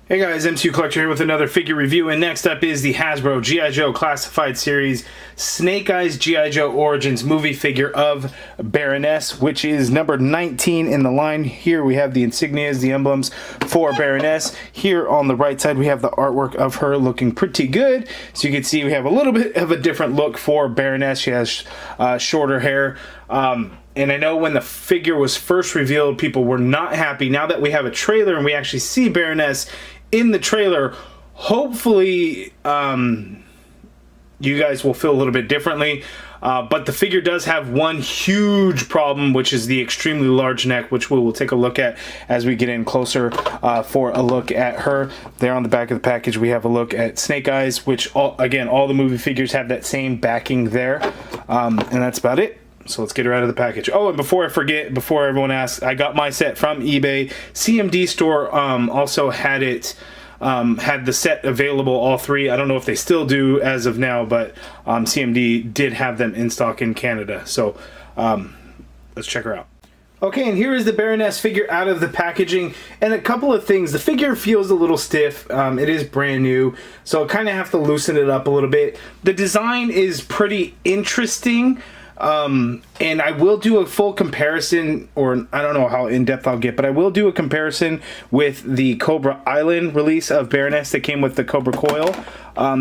Hey guys, MCU Collector here with another figure review, and next up is the Hasbro G.I. Joe Classified Series Snake Eyes G.I. Joe Origins movie figure of Baroness, which is number 19 in the line. Here we have the insignias, the emblems for Baroness. Here on the right side we have the artwork of her looking pretty good. So you can see we have a little bit of a different look for Baroness. She has shorter hair. And I know when the figure was first revealed, people were not happy. Now that we have a trailer and we actually see Baroness in the trailer, hopefully you guys will feel a little bit differently. But the figure does have one huge problem, which is the extremely large neck, which we will take a look at as we get in closer for a look at her. There on the back of the package, we have a look at Snake Eyes, which, again, all the movie figures have that same backing there. And that's about it. So let's get her out of the package. Oh, and before I forget, before everyone asks, I got my set from eBay. CMD store also had it, had the set available, all three. I don't know if they still do as of now, but CMD did have them in stock in Canada. So let's check her out. Okay, and here is the Baroness figure out of the packaging, and a couple of things. The figure feels a little stiff. It is brand new, so I kind of have to loosen it up a little bit. The design is pretty interesting. And I will do a full comparison, or I don't know how in-depth I'll get, but I will do a comparison with the Cobra Island release of Baroness that came with the Cobra Coil,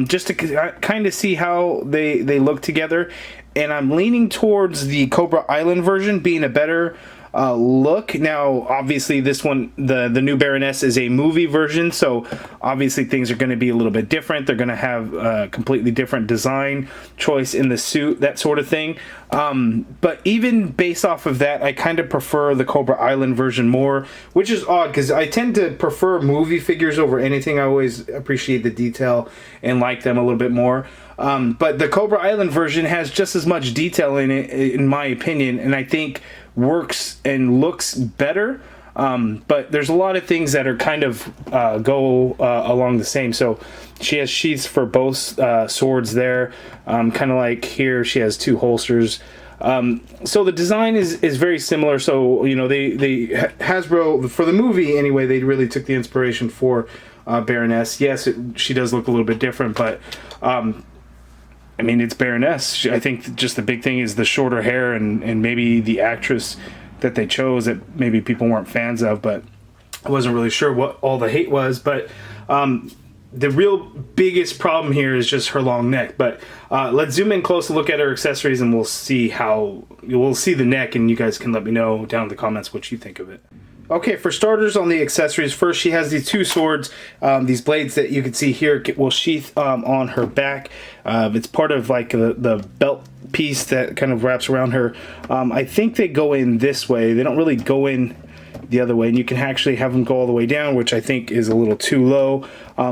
just to kind of see how they look together. And I'm leaning towards the Cobra Island version being a better look. Now, obviously, this one, the new Baroness, is a movie version, so obviously things are going to be a little bit different. They're going to have a completely different design choice in the suit, that sort of thing. But even based off of that, I kind of prefer the Cobra Island version more, which is odd because I tend to prefer movie figures over anything. I always appreciate the detail and like them a little bit more. But the Cobra Island version has just as much detail in it, in my opinion, and I think works and looks better. But there's a lot of things that are kind of go along the same. So she has sheaths for both swords there, kind of like here she has two holsters. So the design is very similar. So, you know, they Hasbro, for the movie anyway, they really took the inspiration for Baroness. Yes, she does look a little bit different, but I mean, it's Baroness. I think just the big thing is the shorter hair and maybe the actress that they chose that maybe people weren't fans of, but I wasn't really sure what all the hate was. But the real biggest problem here is just her long neck. But let's zoom in close to look at her accessories, and we'll see the neck, and you guys can let me know down in the comments what you think of it. Okay, for starters on the accessories, first she has these two swords, these blades that you can see here will sheath on her back. It's part of like the belt piece that kind of wraps around her. I think they go in this way. They don't really go in the other way, and you can actually have them go all the way down, which I think is a little too low.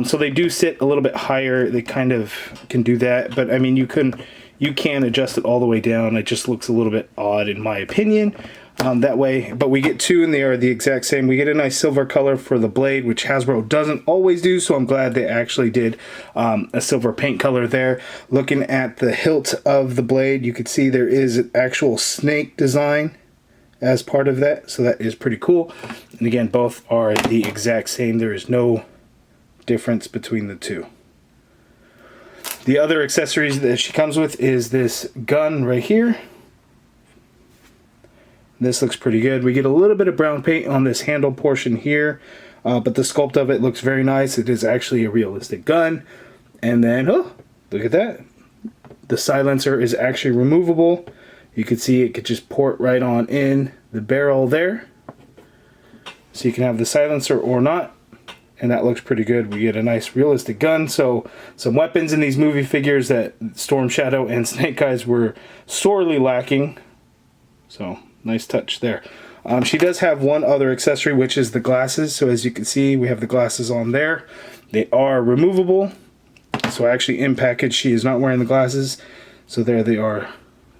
So they do sit a little bit higher. They kind of can do that, but I mean you can adjust it all the way down. It just looks a little bit odd in my opinion. That way, but we get two and they are the exact same. We get a nice silver color for the blade, which Hasbro doesn't always do, so I'm glad they actually did a silver paint color there. Looking at the hilt of the blade, you can see there is an actual snake design as part of that, so that is pretty cool. And again, both are the exact same. There is no difference between the two. The other accessories that she comes with is this gun right here. This looks pretty good. We get a little bit of brown paint on this handle portion here, but the sculpt of it looks very nice. It is actually a realistic gun. And then, oh, look at that. The silencer is actually removable. You can see it could just port right on in the barrel there. So you can have the silencer or not, and that looks pretty good. We get a nice realistic gun. So some weapons in these movie figures that Storm Shadow and Snake Eyes were sorely lacking. So nice touch there. She does have one other accessory, which is the glasses. So as you can see, we have the glasses on there. They are removable. So actually in package, she is not wearing the glasses. So there they are.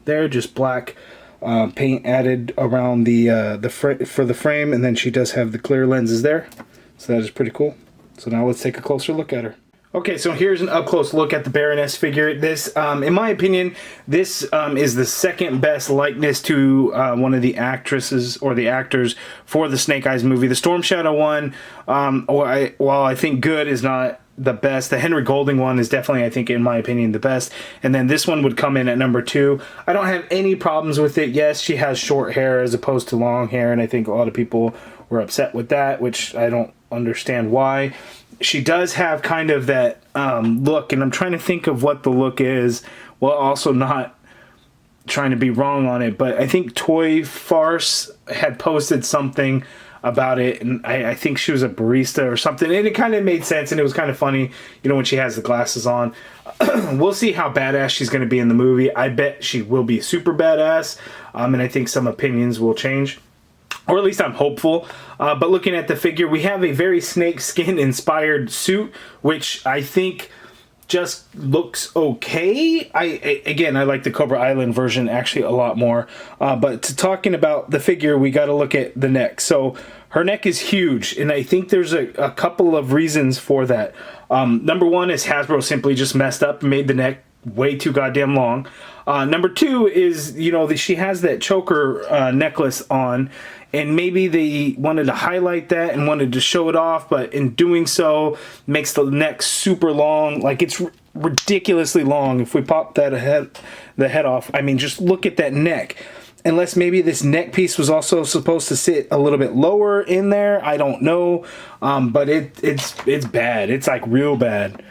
They're just black paint added around for the frame, and then she does have the clear lenses there. So that is pretty cool. So now let's take a closer look at her. Okay, so here's an up-close look at the Baroness figure. This, in my opinion, this is the second best likeness to one of the actresses or the actors for the Snake Eyes movie. The Storm Shadow one, while I think good, is not the best. The Henry Golding one is definitely, I think, in my opinion, the best. And then this one would come in at number 2. I don't have any problems with it. Yes, she has short hair as opposed to long hair, and I think a lot of people were upset with that, which I don't understand why. She does have kind of that look, and I'm trying to think of what the look is, while also not trying to be wrong on it. But I think Toy Farce had posted something about it, and I think she was a barista or something, and it kind of made sense, and it was kind of funny, you know, when she has the glasses on. We'll see how badass she's going to be in the movie. I bet she will be super badass, and I think some opinions will change. Or at least I'm hopeful. But looking at the figure, we have a very snake skin inspired suit, which I think just looks okay. Again, I like the Cobra Island version actually a lot more. But talking about the figure, we got to look at the neck. So her neck is huge, and I think there's a couple of reasons for that. Number one is Hasbro simply just messed up and made the neck way too goddamn long. Number 2 is, you know, she has that choker necklace on, and maybe they wanted to highlight that and wanted to show it off, but in doing so makes the neck super long. Like, it's ridiculously long. If we pop the head off, I mean, just look at that neck. Unless maybe this neck piece was also supposed to sit a little bit lower in there, I don't know. But it's bad. It's like real bad.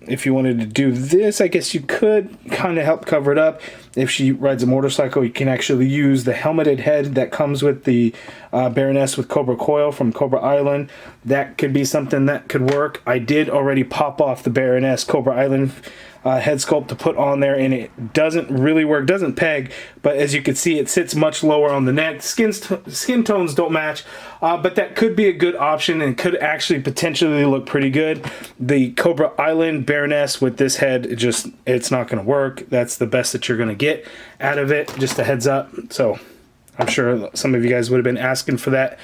If you wanted to do this, I guess you could kind of help cover it up. If she rides a motorcycle, you can actually use the helmeted head that comes with the Baroness with Cobra Coil from Cobra Island. That could be something that could work. I did already pop off the Baroness Cobra Island head sculpt to put on there, and it doesn't really work, doesn't peg, but as you can see, it sits much lower on the neck. Skin tones don't match, but that could be a good option and could actually potentially look pretty good. The Cobra Island Baroness with this head, it's not going to work. That's the best that you're going to get out of it, just a heads up. So I'm sure some of you guys would have been asking for that,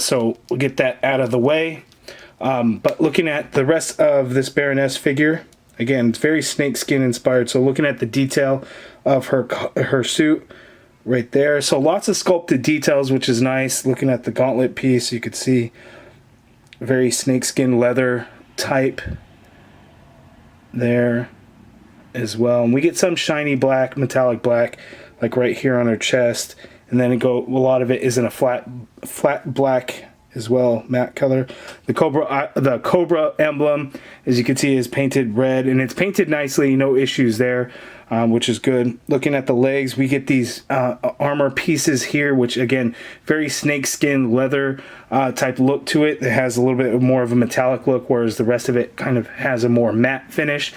so we'll get that out of the way. But looking at the rest of this Baroness figure, again, it's very snakeskin inspired. So looking at the detail of her suit right there. So lots of sculpted details, which is nice. Looking at the gauntlet piece, you could see very snakeskin leather type there as well. And we get some shiny black, metallic black, like right here on her chest. And then a lot of it is in a flat black as well, matte color. The Cobra emblem, as you can see, is painted red, and it's painted nicely, no issues there, which is good. Looking at the legs, we get these armor pieces here, which again, very snakeskin leather type look to it. It has a little bit more of a metallic look, whereas the rest of it kind of has a more matte finish.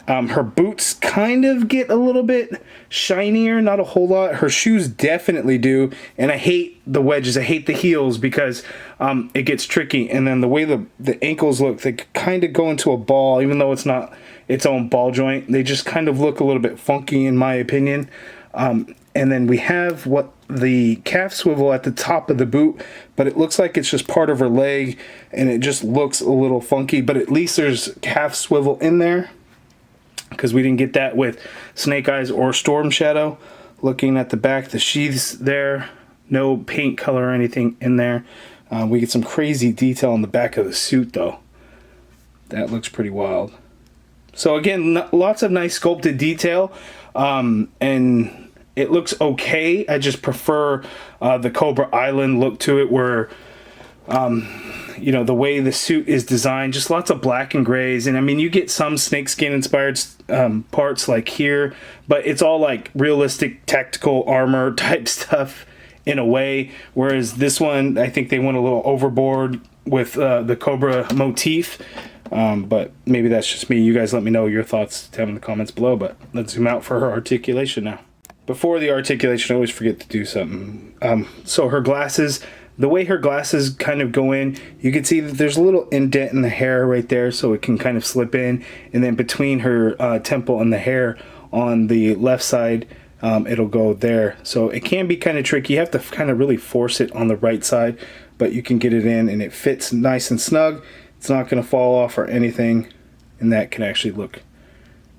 Her boots kind of get a little bit shinier, not a whole lot. Her shoes definitely do, and I hate the wedges. I hate the heels because it gets tricky. And then the way the ankles look, they kind of go into a ball, even though it's not its own ball joint. They just kind of look a little bit funky, in my opinion. And then we have the calf swivel at the top of the boot, but it looks like it's just part of her leg, and it just looks a little funky. But at least there's calf swivel in there, because we didn't get that with Snake Eyes or Storm Shadow. Looking at the back, the sheaths there, no paint color or anything in there. We get some crazy detail on the back of the suit, though. That looks pretty wild. So again, lots of nice sculpted detail, and it looks okay. I just prefer the Cobra Island look to it, where you know, the way the suit is designed, just lots of black and grays. And I mean, you get some snakeskin inspired parts like here, but it's all like realistic tactical armor type stuff in a way. Whereas this one, I think they went a little overboard with the Cobra motif. But maybe that's just me. You guys let me know your thoughts down in the comments below. But let's zoom out for her articulation now. Before the articulation, I always forget to do something. So her glasses, the way her glasses kind of go in, you can see that there's a little indent in the hair right there, so it can kind of slip in. And then between her temple and the hair on the left side, it'll go there. So it can be kind of tricky. You have to kind of really force it on the right side, but you can get it in and it fits nice and snug. It's not going to fall off or anything. and that can actually look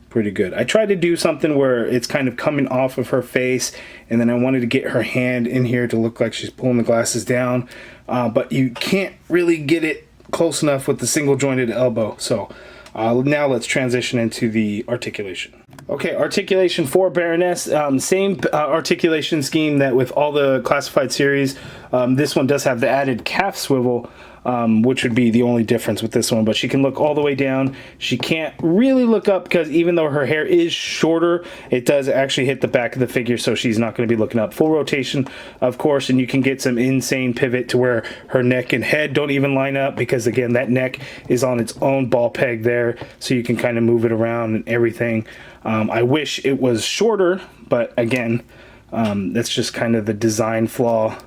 pretty good. I tried to do something where it's kind of coming off of her face, and then I wanted to get her hand in here to look like she's pulling the glasses down, but you can't really get it close enough with the single jointed elbow. So now let's transition into the articulation. Okay, articulation for Baroness, same articulation scheme that with all the classified series. This one does have the added calf swivel, which would be the only difference with this one, but she can look all the way down. She can't really look up because even though her hair is shorter, it does actually hit the back of the figure, so she's not going to be looking up. Full rotation, of course, and you can get some insane pivot to where her neck and head don't even line up, because again, that neck is on its own ball peg there, so you can kind of move it around and everything. I wish it was shorter, but again, that's just kind of the design flaw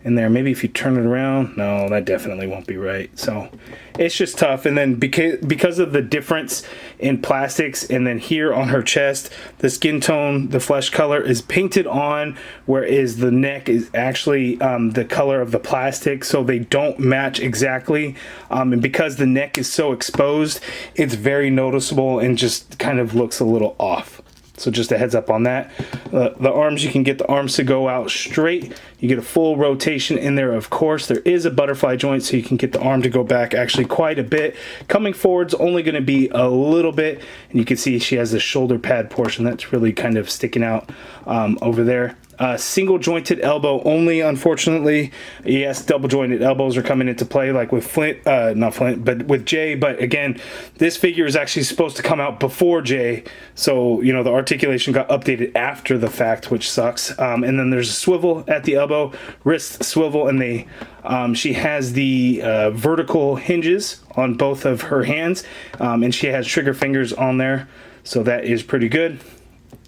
in there. Maybe if you turn it around, no, that definitely won't be right. So it's just tough. And then because of the difference in plastics, and then here on her chest, the skin tone, the flesh color is painted on, whereas the neck is actually the color of the plastic, so they don't match exactly. And because the neck is so exposed, it's very noticeable and just kind of looks a little off. So just a heads up on that. The arms, you can get the arms to go out straight. You get a full rotation in there, of course. There is a butterfly joint, so you can get the arm to go back actually quite a bit. Coming forward's only going to be a little bit, and you can see she has the shoulder pad portion that's really kind of sticking out over there. Single jointed elbow only, unfortunately. Yes, double jointed elbows are coming into play, like with not Flint, but with Jay. But again, this figure is actually supposed to come out before Jay, so you know the articulation got updated after the fact, which sucks. And then there's a swivel at the elbow, wrist swivel, and she has the vertical hinges on both of her hands, and she has trigger fingers on there, so that is pretty good.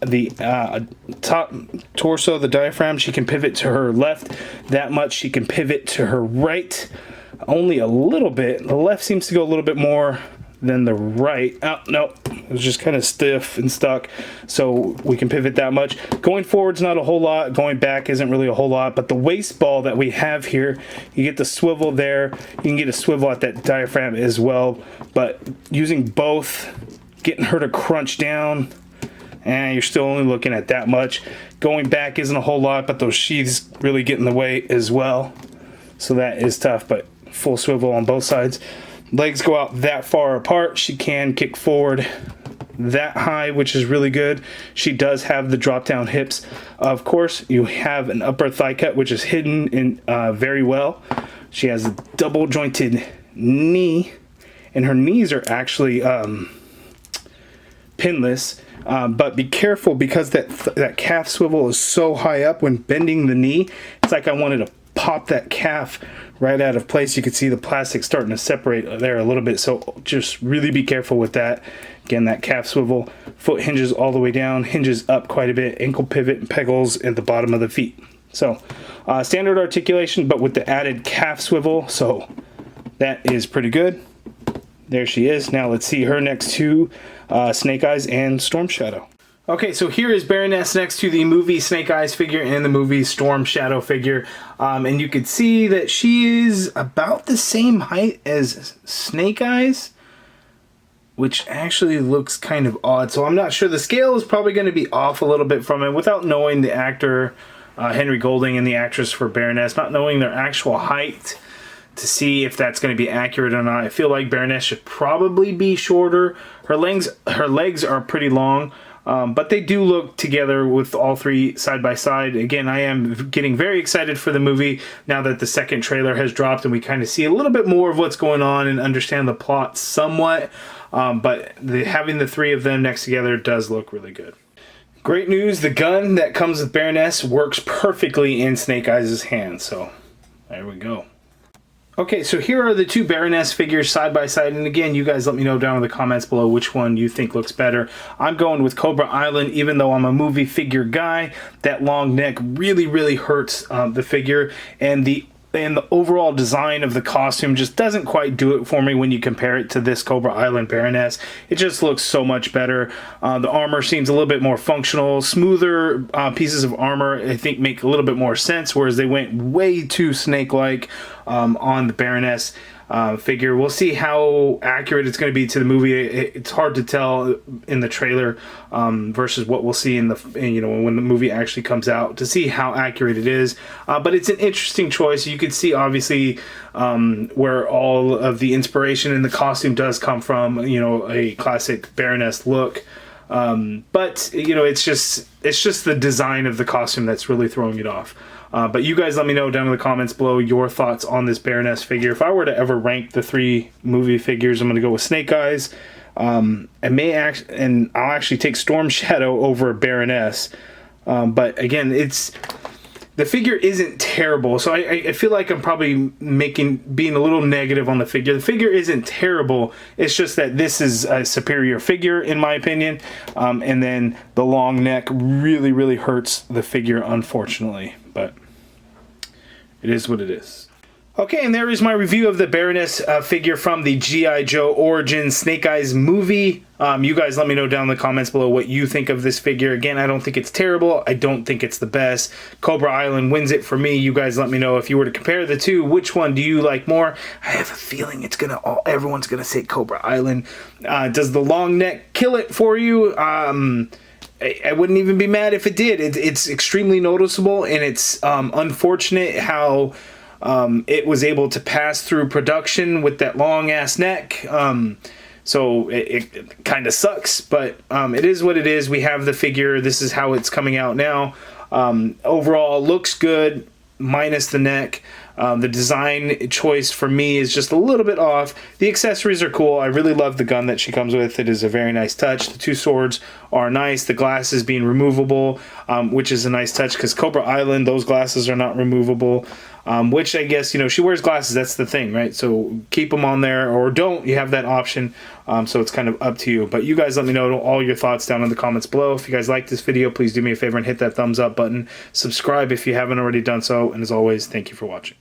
The top torso, the diaphragm, she can pivot to her left that much. She can pivot to her right only a little bit. The left seems to go a little bit more than the right. Oh, no, it was just kind of stiff and stuck, so we can pivot that much. Going forward's not a whole lot. Going back isn't really a whole lot, but the waist ball that we have here, you get the swivel there. You can get a swivel at that diaphragm as well, but using both, getting her to crunch down, and you're still only looking at that much. Going back isn't a whole lot, but those sheaths really get in the way as well, so that is tough. But full swivel on both sides. Legs go out that far apart. She can kick forward that high, which is really good. She does have the drop down hips. Of course, you have an upper thigh cut, which is hidden in very well. She has a double jointed knee, and her knees are actually pinless. But be careful, because that calf swivel is so high up when bending the knee. It's like I wanted to pop that calf right out of place. You can see the plastic starting to separate there a little bit, so just really be careful with that. Again, that calf swivel, foot hinges all the way down, hinges up quite a bit, ankle pivot and pegals at the bottom of the feet. So standard articulation, but with the added calf swivel, so that is pretty good. There she is. Now let's see her next to Snake Eyes and Storm Shadow. Okay, so here is Baroness next to the movie Snake Eyes figure and the movie Storm Shadow figure. And you can see that she is about the same height as Snake Eyes, which actually looks kind of odd. So I'm not sure. The scale is probably going to be off a little bit from it without knowing the actor, Henry Golding, and the actress for Baroness, not knowing their actual height to see if that's going to be accurate or not. I feel like Baroness should probably be shorter. Her legs are pretty long, but they do look together with all three side by side. Again, I am getting very excited for the movie now that the second trailer has dropped and we kind of see a little bit more of what's going on and understand the plot somewhat. But having the three of them next together does look really good. Great news, the gun that comes with Baroness works perfectly in Snake Eyes' hand, so there we go. Okay, so here are the two Baroness figures side by side, and again, you guys let me know down in the comments below which one you think looks better. I'm going with Cobra Island, even though I'm a movie figure guy. That long neck really hurts the figure, and the overall design of the costume just doesn't quite do it for me when you compare it to this Cobra Island Baroness. It just looks so much better. The armor seems a little bit more functional. Smoother pieces of armor, I think, make a little bit more sense, whereas they went way too snake-like on the Baroness. figure. We'll see how accurate it's going to be to the movie. It's hard to tell in the trailer versus what we'll see in the when the movie actually comes out, to see how accurate it is. But it's an interesting choice. You can see obviously where all of the inspiration in the costume does come from. A classic Baroness look. But it's just the design of the costume that's really throwing it off. But you guys let me know down in the comments below your thoughts on this Baroness figure. If I were to ever rank the 3 movie figures, I'm going to go with Snake Eyes. And I'll actually take Storm Shadow over Baroness. But again, the figure isn't terrible, so I feel like I'm probably being a little negative on the figure. The figure isn't terrible. It's just that this is a superior figure in my opinion, and then the long neck really, really hurts the figure, unfortunately. But it is what it is. Okay, and there is my review of the Baroness figure from the G.I. Joe Origins Snake Eyes movie. You guys let me know down in the comments below what you think of this figure. Again, I don't think it's terrible. I don't think it's the best. Cobra Island wins it for me. You guys let me know if you were to compare the two, which one do you like more? I have a feeling everyone's gonna say Cobra Island. Does the long neck kill it for you? I wouldn't even be mad if it did. It's extremely noticeable, and it's unfortunate how it was able to pass through production with that long ass neck. So it kind of sucks, but it is what it is. We have the figure. This is how it's coming out now. Overall, looks good, minus the neck. The design choice for me is just a little bit off. The accessories are cool. I really love the gun that she comes with. It is a very nice touch. The 2 swords are nice. The glasses being removable, which is a nice touch, because Cobra Island, those glasses are not removable. Which I guess, she wears glasses. That's the thing, right? So keep them on there, or don't. You have that option. So it's kind of up to you. But you guys let me know all your thoughts down in the comments below. If you guys like this video, please do me a favor and hit that thumbs up button. Subscribe if you haven't already done so. And as always, thank you for watching.